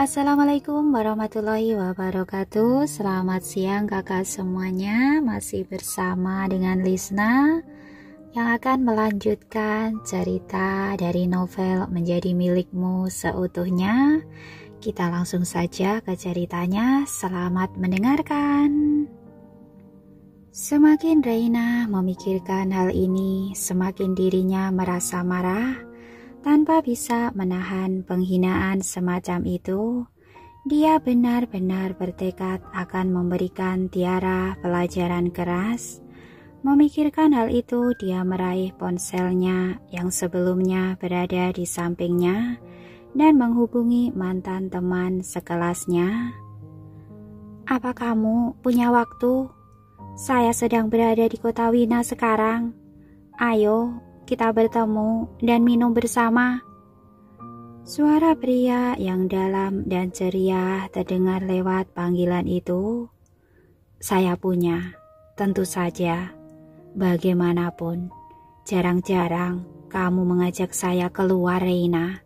Assalamualaikum warahmatullahi wabarakatuh. Selamat siang kakak semuanya. Masih bersama dengan Lisna yang akan melanjutkan cerita dari novel Menjadi Milikmu Seutuhnya. Kita langsung saja ke ceritanya. Selamat mendengarkan. Semakin Reina memikirkan hal ini, semakin dirinya merasa marah. Tanpa bisa menahan penghinaan semacam itu, dia benar-benar bertekad akan memberikan Tiara pelajaran keras. Memikirkan hal itu, dia meraih ponselnya yang sebelumnya berada di sampingnya dan menghubungi mantan teman sekelasnya. "Apa kamu punya waktu? Saya sedang berada di kota Wina sekarang. Ayo, kita bertemu dan minum bersama." Suara pria yang dalam dan ceria terdengar lewat panggilan itu. "Saya punya, tentu saja. Bagaimanapun, jarang-jarang kamu mengajak saya keluar, Reina."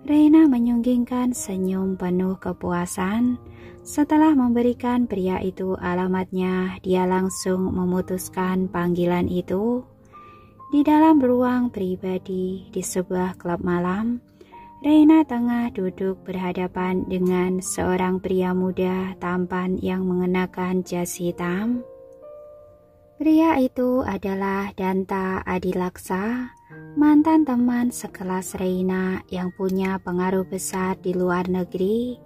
Reina menyunggingkan senyum penuh kepuasan. Setelah memberikan pria itu alamatnya, dia langsung memutuskan panggilan itu. Di dalam ruang pribadi di sebuah klub malam, Reina tengah duduk berhadapan dengan seorang pria muda tampan yang mengenakan jas hitam. Pria itu adalah Danta Adilaksa, mantan teman sekelas Reina yang punya pengaruh besar di luar negeri.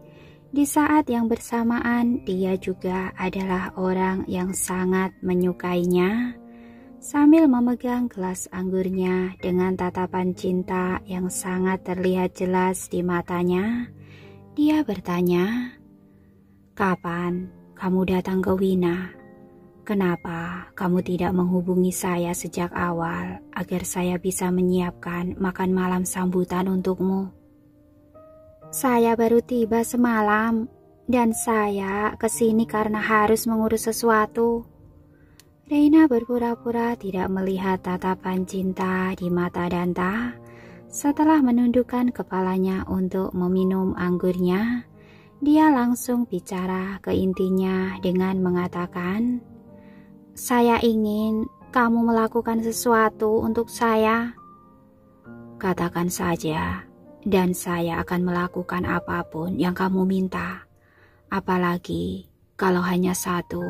Di saat yang bersamaan, dia juga adalah orang yang sangat menyukainya. Sambil memegang gelas anggurnya dengan tatapan cinta yang sangat terlihat jelas di matanya, dia bertanya, "Kapan kamu datang ke Wina? Kenapa kamu tidak menghubungi saya sejak awal agar saya bisa menyiapkan makan malam sambutan untukmu?" "Saya baru tiba semalam dan saya kesini karena harus mengurus sesuatu." Reina berpura-pura tidak melihat tatapan cinta di mata Danta. Setelah menundukkan kepalanya untuk meminum anggurnya, dia langsung bicara ke intinya dengan mengatakan, "Saya ingin kamu melakukan sesuatu untuk saya." "Katakan saja, dan saya akan melakukan apapun yang kamu minta. Apalagi kalau hanya satu,"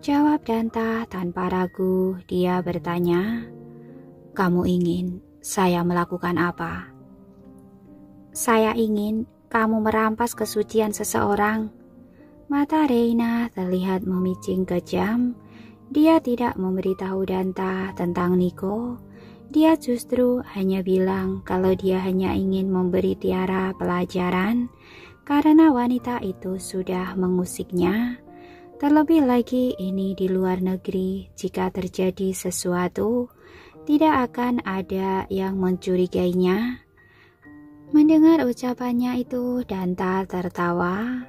jawab Danta tanpa ragu. Dia bertanya, "Kamu ingin saya melakukan apa?" "Saya ingin kamu merampas kesucian seseorang." Mata Reina terlihat memicing kejam. Dia tidak memberitahu Danta tentang Niko. Dia justru hanya bilang kalau dia hanya ingin memberi Tiara pelajaran karena wanita itu sudah mengusiknya. Terlebih lagi ini di luar negeri, jika terjadi sesuatu, tidak akan ada yang mencurigainya. Mendengar ucapannya itu, Danta tertawa.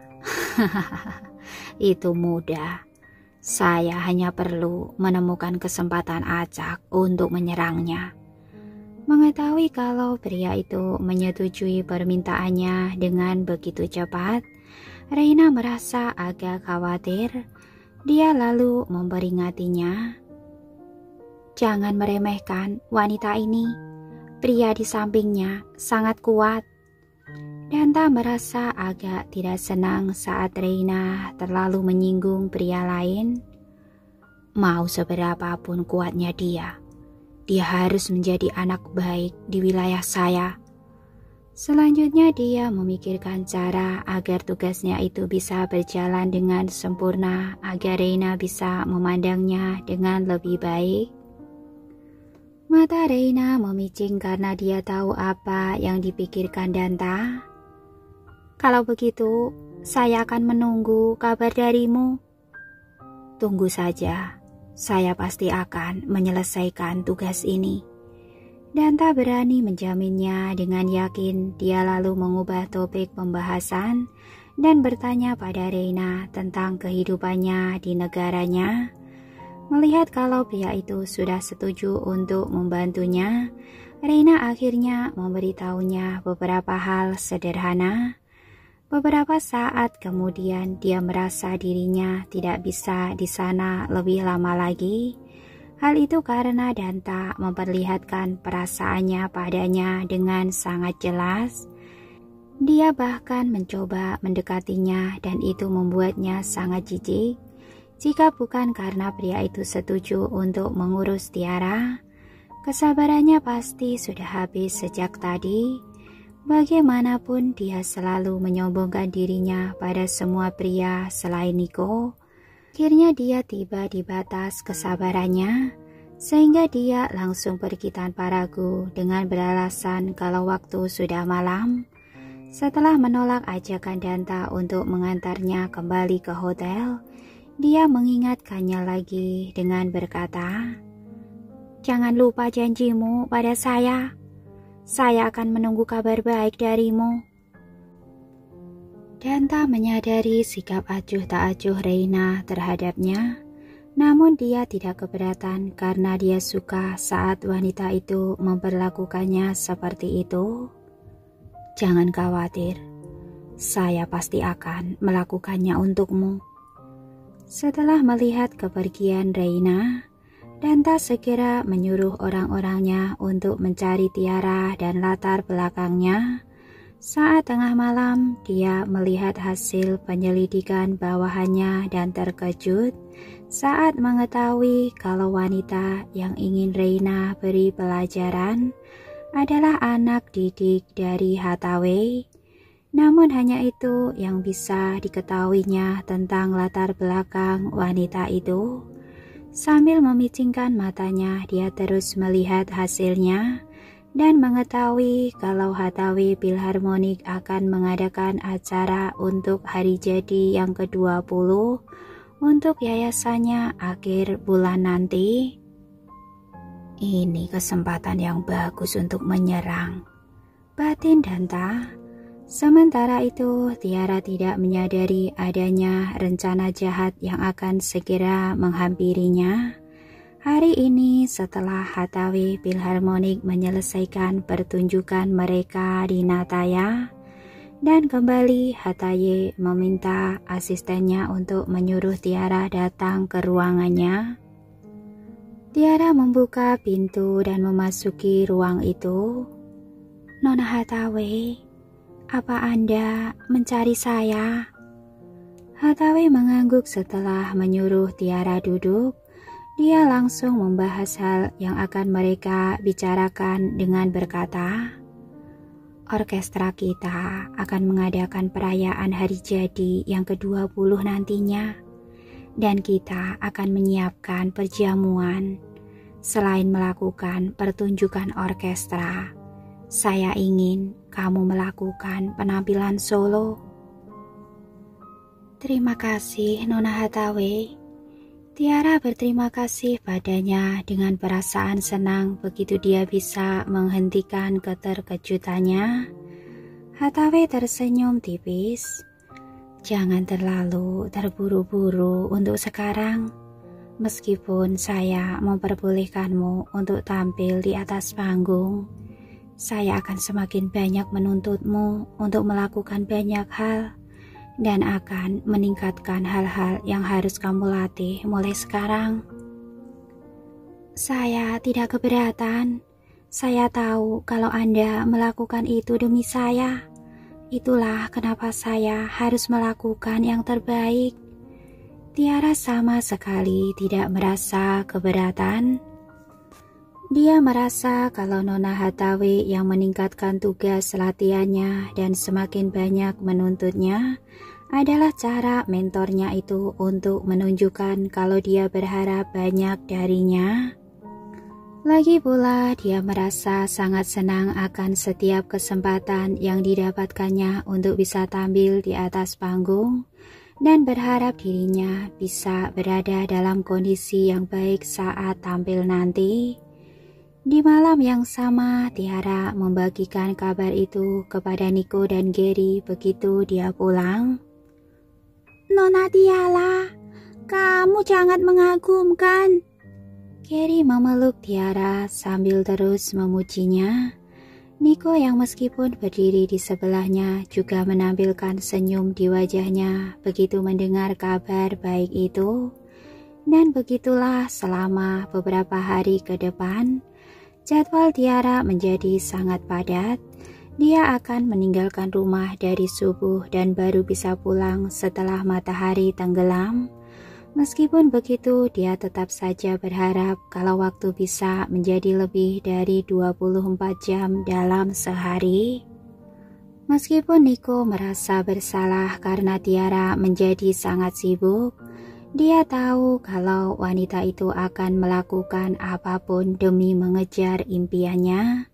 "Itu mudah. Saya hanya perlu menemukan kesempatan acak untuk menyerangnya." Mengetahui kalau pria itu menyetujui permintaannya dengan begitu cepat, Reina merasa agak khawatir. Dia lalu memperingatinya, "Jangan meremehkan wanita ini. Pria di sampingnya sangat kuat." Danta merasa agak tidak senang saat Reina terlalu menyinggung pria lain. "Mau seberapapun kuatnya dia harus menjadi anak baik di wilayah saya." Selanjutnya dia memikirkan cara agar tugasnya itu bisa berjalan dengan sempurna agar Reina bisa memandangnya dengan lebih baik. Mata Reina memicing karena dia tahu apa yang dipikirkan Danta. "Kalau begitu, saya akan menunggu kabar darimu." "Tunggu saja, saya pasti akan menyelesaikan tugas ini." Danta berani menjaminnya dengan yakin. Dia lalu mengubah topik pembahasan dan bertanya pada Reina tentang kehidupannya di negaranya. Melihat kalau pria itu sudah setuju untuk membantunya, Reina akhirnya memberitahunya beberapa hal sederhana. Beberapa saat kemudian dia merasa dirinya tidak bisa di sana lebih lama lagi. Hal itu karena Danta memperlihatkan perasaannya padanya dengan sangat jelas. Dia bahkan mencoba mendekatinya dan itu membuatnya sangat jijik. Jika bukan karena pria itu setuju untuk mengurus Tiara, kesabarannya pasti sudah habis sejak tadi. Bagaimanapun dia selalu menyombongkan dirinya pada semua pria selain Niko. Akhirnya dia tiba di batas kesabarannya, sehingga dia langsung pergi tanpa ragu dengan beralasan kalau waktu sudah malam. Setelah menolak ajakan Danta untuk mengantarnya kembali ke hotel, dia mengingatkannya lagi dengan berkata, "Jangan lupa janjimu pada saya. Saya akan menunggu kabar baik darimu." Danta menyadari sikap acuh tak acuh Reina terhadapnya, namun dia tidak keberatan karena dia suka saat wanita itu memperlakukannya seperti itu. "Jangan khawatir, saya pasti akan melakukannya untukmu." Setelah melihat kepergian Reina, Danta segera menyuruh orang-orangnya untuk mencari Tiara dan latar belakangnya. Saat tengah malam, dia melihat hasil penyelidikan bawahannya dan terkejut saat mengetahui kalau wanita yang ingin Reina beri pelajaran adalah anak didik dari Hathaway. Namun hanya itu yang bisa diketahuinya tentang latar belakang wanita itu. Sambil memicingkan matanya, dia terus melihat hasilnya dan mengetahui kalau Hathaway Philharmonic akan mengadakan acara untuk hari jadi yang ke-20 untuk yayasannya akhir bulan nanti. Ini kesempatan yang bagus untuk menyerang, batin Danta. Sementara itu, Tiara tidak menyadari adanya rencana jahat yang akan segera menghampirinya. Hari ini setelah Hathaway Philharmonic menyelesaikan pertunjukan mereka di Nataya, dan kembali Hathaway meminta asistennya untuk menyuruh Tiara datang ke ruangannya. Tiara membuka pintu dan memasuki ruang itu. "Nona Hathaway, apa Anda mencari saya?" Hathaway mengangguk setelah menyuruh Tiara duduk. Dia langsung membahas hal yang akan mereka bicarakan dengan berkata, "Orkestra kita akan mengadakan perayaan hari jadi yang ke-20 nantinya, dan kita akan menyiapkan perjamuan. Selain melakukan pertunjukan orkestra, saya ingin kamu melakukan penampilan solo." "Terima kasih, Nona Hathaway." Tiara berterima kasih padanya dengan perasaan senang begitu dia bisa menghentikan keterkejutannya. Hathaway tersenyum tipis. "Jangan terlalu terburu-buru untuk sekarang. Meskipun saya memperbolehkanmu untuk tampil di atas panggung, saya akan semakin banyak menuntutmu untuk melakukan banyak hal dan akan meningkatkan hal-hal yang harus kamu latih mulai sekarang." "Saya tidak keberatan. Saya tahu kalau Anda melakukan itu demi saya. Itulah kenapa saya harus melakukan yang terbaik." Tiara sama sekali tidak merasa keberatan. Dia merasa kalau Nona Hathaway yang meningkatkan tugas latihannya dan semakin banyak menuntutnya adalah cara mentornya itu untuk menunjukkan kalau dia berharap banyak darinya. Lagi pula dia merasa sangat senang akan setiap kesempatan yang didapatkannya untuk bisa tampil di atas panggung dan berharap dirinya bisa berada dalam kondisi yang baik saat tampil nanti. Di malam yang sama, Tiara membagikan kabar itu kepada Niko dan Gary begitu dia pulang. "Nona Tiara, kamu sangat mengagumkan." Gary memeluk Tiara sambil terus memujinya. Niko yang meskipun berdiri di sebelahnya juga menampilkan senyum di wajahnya begitu mendengar kabar baik itu. Dan begitulah selama beberapa hari ke depan, jadwal Tiara menjadi sangat padat. Dia akan meninggalkan rumah dari subuh dan baru bisa pulang setelah matahari tenggelam. Meskipun begitu, dia tetap saja berharap kalau waktu bisa menjadi lebih dari 24 jam dalam sehari. Meskipun Niko merasa bersalah karena Tiara menjadi sangat sibuk, dia tahu kalau wanita itu akan melakukan apapun demi mengejar impiannya,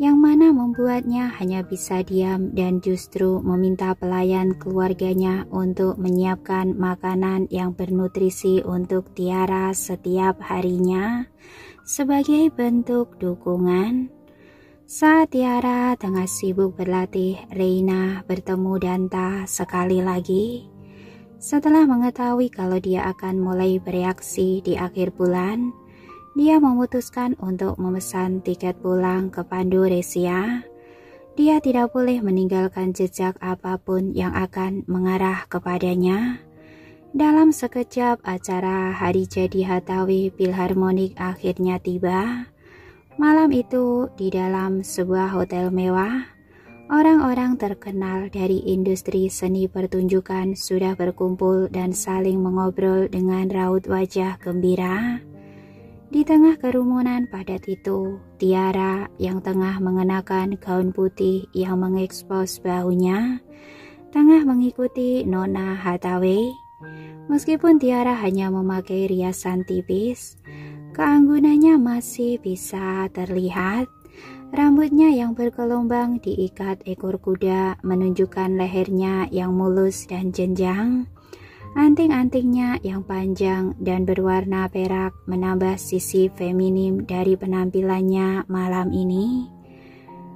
yang mana membuatnya hanya bisa diam dan justru meminta pelayan keluarganya untuk menyiapkan makanan yang bernutrisi untuk Tiara setiap harinya sebagai bentuk dukungan. Saat Tiara tengah sibuk berlatih, Reina bertemu Danta sekali lagi. Setelah mengetahui kalau dia akan mulai bereaksi di akhir bulan, dia memutuskan untuk memesan tiket pulang ke Pandoresia. Dia tidak boleh meninggalkan jejak apapun yang akan mengarah kepadanya. Dalam sekejap acara hari jadi Hathaway Philharmonic akhirnya tiba. Malam itu di dalam sebuah hotel mewah, orang-orang terkenal dari industri seni pertunjukan sudah berkumpul dan saling mengobrol dengan raut wajah gembira. Di tengah kerumunan padat itu, Tiara yang tengah mengenakan gaun putih yang mengekspos bahunya, tengah mengikuti Nona Hathaway. Meskipun Tiara hanya memakai riasan tipis, keanggunannya masih bisa terlihat. Rambutnya yang bergelombang diikat ekor kuda menunjukkan lehernya yang mulus dan jenjang. Anting-antingnya yang panjang dan berwarna perak menambah sisi feminim dari penampilannya malam ini.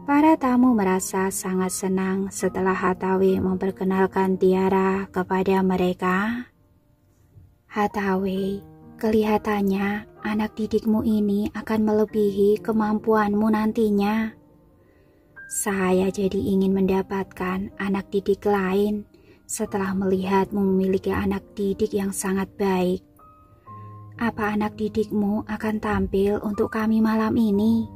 Para tamu merasa sangat senang setelah Hathaway memperkenalkan Tiara kepada mereka. Hathaway, kelihatannya anak didikmu ini akan melebihi kemampuanmu nantinya. Saya jadi ingin mendapatkan anak didik lain setelah melihatmu memiliki anak didik yang sangat baik. Apa anak didikmu akan tampil untuk kami malam ini?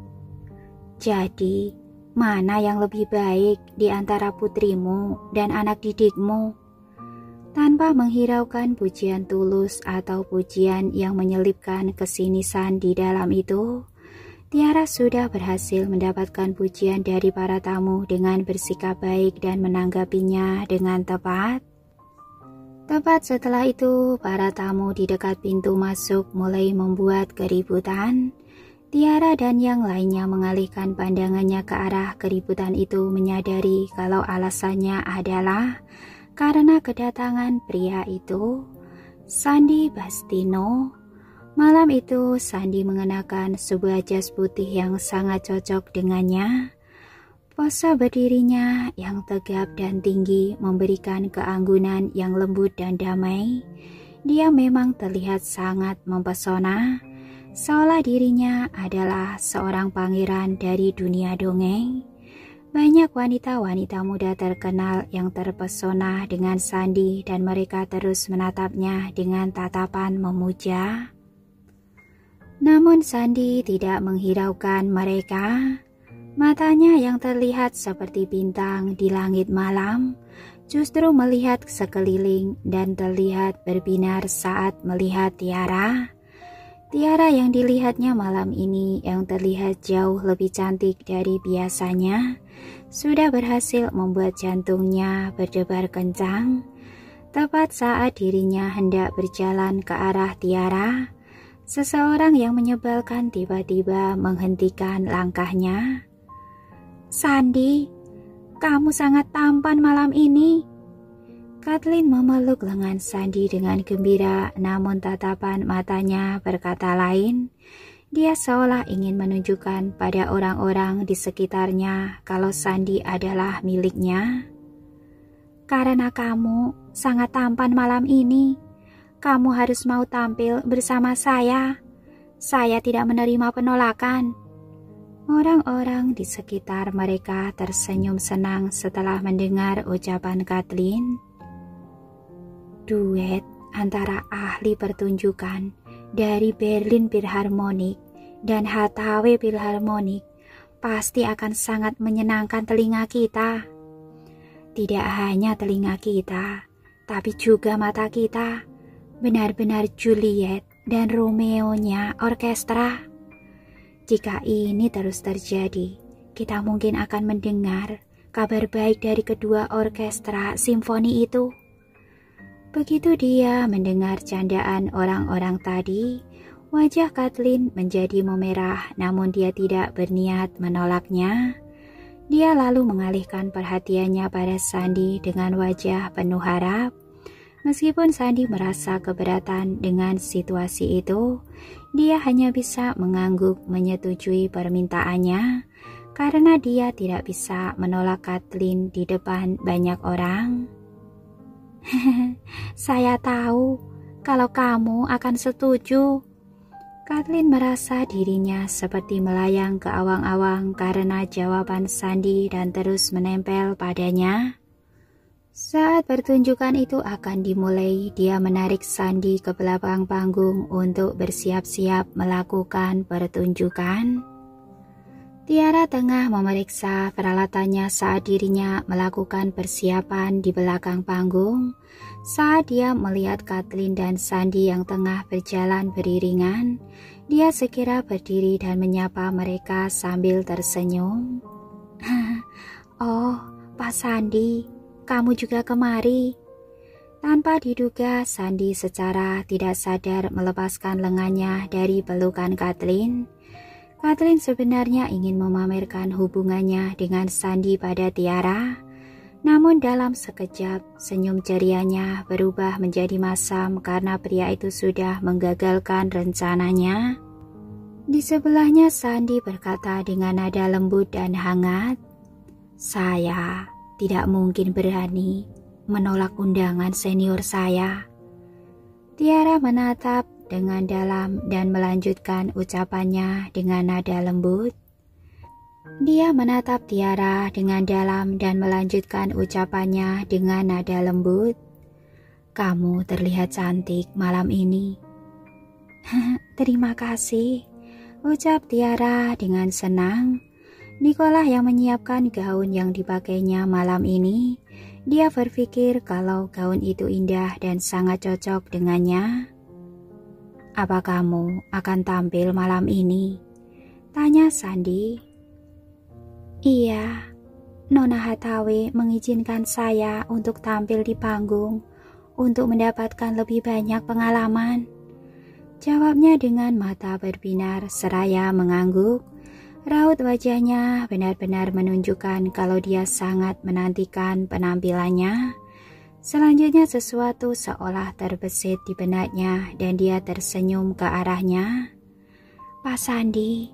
Jadi, mana yang lebih baik di antara putrimu dan anak didikmu? Tanpa menghiraukan pujian tulus atau pujian yang menyelipkan kesinisan di dalam itu, Tiara sudah berhasil mendapatkan pujian dari para tamu dengan bersikap baik dan menanggapinya dengan tepat. Tepat setelah itu, para tamu di dekat pintu masuk mulai membuat keributan. Tiara dan yang lainnya mengalihkan pandangannya ke arah keributan itu, menyadari kalau alasannya adalah karena kedatangan pria itu, Sandy Bastino. Malam itu, Sandy mengenakan sebuah jas putih yang sangat cocok dengannya. Pose berdirinya yang tegap dan tinggi memberikan keanggunan yang lembut dan damai. Dia memang terlihat sangat mempesona, seolah dirinya adalah seorang pangeran dari dunia dongeng. Banyak wanita-wanita muda terkenal yang terpesona dengan Sandy dan mereka terus menatapnya dengan tatapan memuja. Namun Sandy tidak menghiraukan mereka. Matanya yang terlihat seperti bintang di langit malam justru melihat sekeliling dan terlihat berbinar saat melihat Tiara. Tiara yang dilihatnya malam ini yang terlihat jauh lebih cantik dari biasanya sudah berhasil membuat jantungnya berdebar kencang. Tepat saat dirinya hendak berjalan ke arah Tiara, seseorang yang menyebalkan tiba-tiba menghentikan langkahnya. Sandy, kamu sangat tampan malam ini. Kathleen memeluk lengan Sandy dengan gembira, namun tatapan matanya berkata lain. Dia seolah ingin menunjukkan pada orang-orang di sekitarnya kalau Sandy adalah miliknya. Karena kamu sangat tampan malam ini, kamu harus mau tampil bersama saya. Saya tidak menerima penolakan. Orang-orang di sekitar mereka tersenyum senang setelah mendengar ucapan Kathleen. Duet antara ahli pertunjukan dari Berlin Philharmonic dan Hathaway Philharmonic pasti akan sangat menyenangkan telinga kita. Tidak hanya telinga kita, tapi juga mata kita. Benar-benar Juliet dan Romeo-nya orkestra. Jika ini terus terjadi, kita mungkin akan mendengar kabar baik dari kedua orkestra simfoni itu. Begitu dia mendengar candaan orang-orang tadi, wajah Kathleen menjadi memerah, namun dia tidak berniat menolaknya. Dia lalu mengalihkan perhatiannya pada Sandy dengan wajah penuh harap. Meskipun Sandy merasa keberatan dengan situasi itu, dia hanya bisa mengangguk menyetujui permintaannya karena dia tidak bisa menolak Kathleen di depan banyak orang. Saya tahu kalau kamu akan setuju. Kathleen merasa dirinya seperti melayang ke awang-awang karena jawaban Sandy dan terus menempel padanya. Saat pertunjukan itu akan dimulai, dia menarik Sandy ke belakang panggung untuk bersiap-siap melakukan pertunjukan. Tiara tengah memeriksa peralatannya saat dirinya melakukan persiapan di belakang panggung. Saat dia melihat Kathleen dan Sandy yang tengah berjalan beriringan, dia segera berdiri dan menyapa mereka sambil tersenyum. Oh, Pak Sandy, kamu juga kemari. Tanpa diduga, Sandy secara tidak sadar melepaskan lengannya dari pelukan Kathleen. Kathleen sebenarnya ingin memamerkan hubungannya dengan Sandy pada Tiara, namun dalam sekejap senyum cerianya berubah menjadi masam karena pria itu sudah menggagalkan rencananya. Di sebelahnya Sandy berkata dengan nada lembut dan hangat, "Saya tidak mungkin berani menolak undangan senior saya." Tiara menatap dengan dalam dan melanjutkan ucapannya dengan nada lembut. Dia menatap Tiara dengan dalam dan melanjutkan ucapannya dengan nada lembut. "Kamu terlihat cantik malam ini." "Terima kasih," ucap Tiara dengan senang. Nicola yang menyiapkan gaun yang dipakainya malam ini. Dia berpikir kalau gaun itu indah dan sangat cocok dengannya. "Apa kamu akan tampil malam ini?" tanya Sandy. "Iya, Nona Hathaway mengizinkan saya untuk tampil di panggung untuk mendapatkan lebih banyak pengalaman," jawabnya dengan mata berbinar seraya mengangguk. Raut wajahnya benar-benar menunjukkan kalau dia sangat menantikan penampilannya. Selanjutnya sesuatu seolah terbesit di benaknya dan dia tersenyum ke arahnya. "Pak Sandy,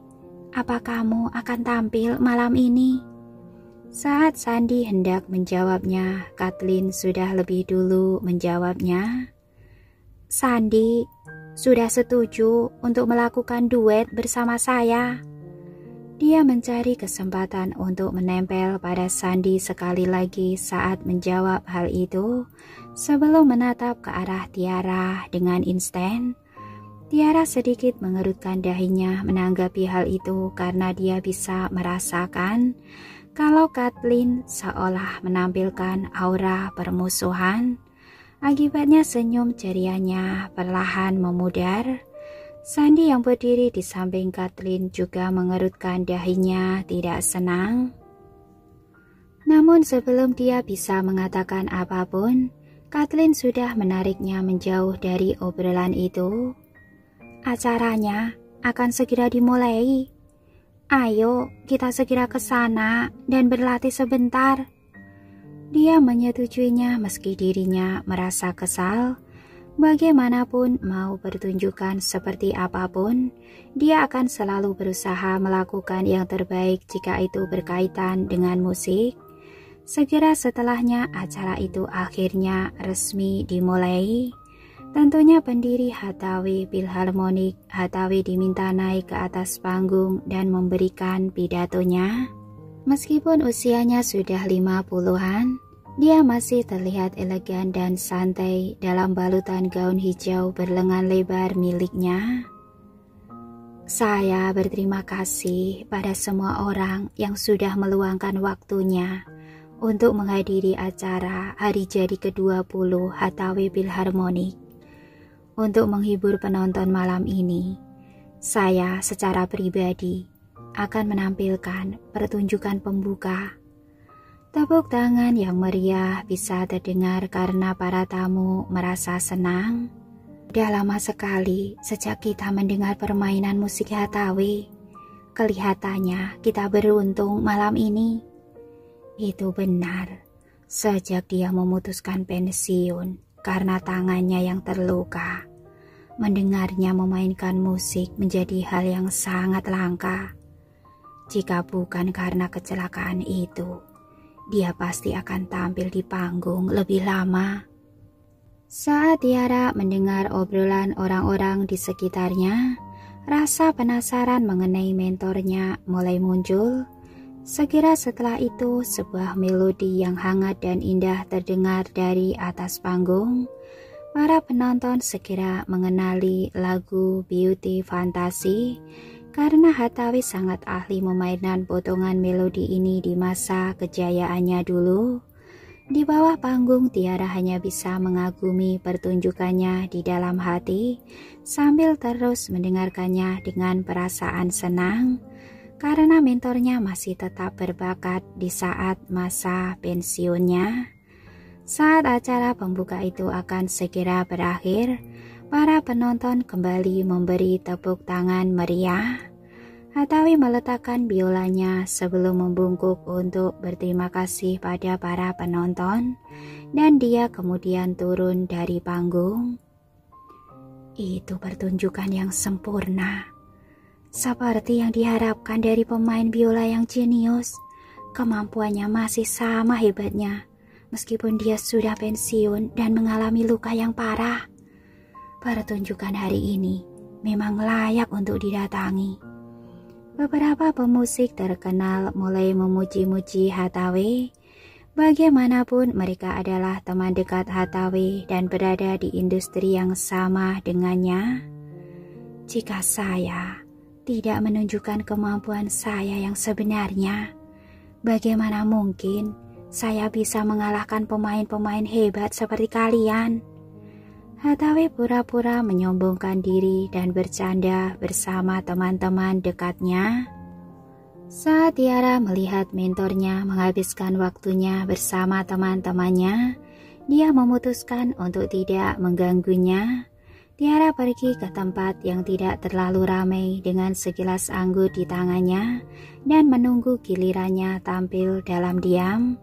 apa kamu akan tampil malam ini?" Saat Sandy hendak menjawabnya, Kathleen sudah lebih dulu menjawabnya. "Sandy sudah setuju untuk melakukan duet bersama saya." Dia mencari kesempatan untuk menempel pada Sandy sekali lagi saat menjawab hal itu sebelum menatap ke arah Tiara dengan instan. Tiara sedikit mengerutkan dahinya menanggapi hal itu karena dia bisa merasakan kalau Kathleen seolah menampilkan aura permusuhan. Akibatnya senyum cerianya perlahan memudar. Sandy yang berdiri di samping Kathleen juga mengerutkan dahinya tidak senang. Namun sebelum dia bisa mengatakan apapun, Kathleen sudah menariknya menjauh dari obrolan itu. "Acaranya akan segera dimulai. Ayo kita segera ke sana dan berlatih sebentar." Dia menyetujuinya meski dirinya merasa kesal. Bagaimanapun mau pertunjukan seperti apapun, dia akan selalu berusaha melakukan yang terbaik jika itu berkaitan dengan musik. Segera setelahnya acara itu akhirnya resmi dimulai. Tentunya pendiri Hathaway Philharmonic, Hathaway diminta naik ke atas panggung dan memberikan pidatonya. Meskipun usianya sudah 50-an, dia masih terlihat elegan dan santai dalam balutan gaun hijau berlengan lebar miliknya. Saya berterima kasih pada semua orang yang sudah meluangkan waktunya untuk menghadiri acara hari jadi ke-20 Hathaway Philharmonic. Untuk menghibur penonton malam ini, saya secara pribadi akan menampilkan pertunjukan pembuka. Tepuk tangan yang meriah bisa terdengar karena para tamu merasa senang. Sudah lama sekali sejak kita mendengar permainan musik Hathaway. Kelihatannya kita beruntung malam ini. Itu benar, sejak dia memutuskan pensiun karena tangannya yang terluka. Mendengarnya memainkan musik menjadi hal yang sangat langka. Jika bukan karena kecelakaan itu, dia pasti akan tampil di panggung lebih lama. Saat Tiara mendengar obrolan orang-orang di sekitarnya, rasa penasaran mengenai mentornya mulai muncul. Segera setelah itu, sebuah melodi yang hangat dan indah terdengar dari atas panggung. Para penonton segera mengenali lagu Beauty Fantasy karena Hathaway sangat ahli memainkan potongan melodi ini di masa kejayaannya dulu. Di bawah panggung, Tiara hanya bisa mengagumi pertunjukannya di dalam hati sambil terus mendengarkannya dengan perasaan senang karena mentornya masih tetap berbakat di saat masa pensiunnya. Saat acara pembuka itu akan segera berakhir, para penonton kembali memberi tepuk tangan meriah. Hathaway meletakkan biolanya sebelum membungkuk untuk berterima kasih pada para penonton, dan dia kemudian turun dari panggung. Itu pertunjukan yang sempurna. Seperti yang diharapkan dari pemain biola yang jenius, kemampuannya masih sama hebatnya, meskipun dia sudah pensiun dan mengalami luka yang parah. Pertunjukan hari ini memang layak untuk didatangi. Beberapa pemusik terkenal mulai memuji-muji Hathaway. Bagaimanapun mereka adalah teman dekat Hathaway dan berada di industri yang sama dengannya. Jika saya tidak menunjukkan kemampuan saya yang sebenarnya, bagaimana mungkin saya bisa mengalahkan pemain-pemain hebat seperti kalian? Hathaway pura-pura menyombongkan diri dan bercanda bersama teman-teman dekatnya. Saat Tiara melihat mentornya menghabiskan waktunya bersama teman-temannya, dia memutuskan untuk tidak mengganggunya. Tiara pergi ke tempat yang tidak terlalu ramai dengan segelas anggur di tangannya dan menunggu gilirannya tampil dalam diam.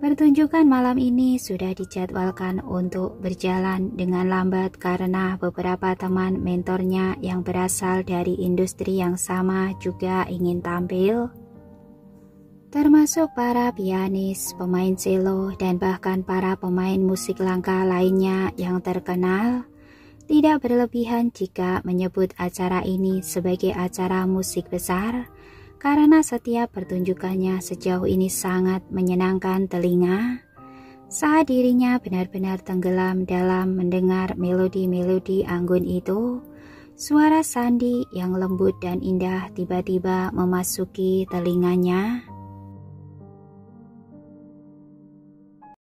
Pertunjukan malam ini sudah dijadwalkan untuk berjalan dengan lambat karena beberapa teman mentornya yang berasal dari industri yang sama juga ingin tampil. Termasuk para pianis, pemain cello, dan bahkan para pemain musik langka lainnya yang terkenal. Tidak berlebihan jika menyebut acara ini sebagai acara musik besar, karena setiap pertunjukannya sejauh ini sangat menyenangkan telinga. Saat dirinya benar-benar tenggelam dalam mendengar melodi-melodi anggun itu, suara Sandi yang lembut dan indah tiba-tiba memasuki telinganya.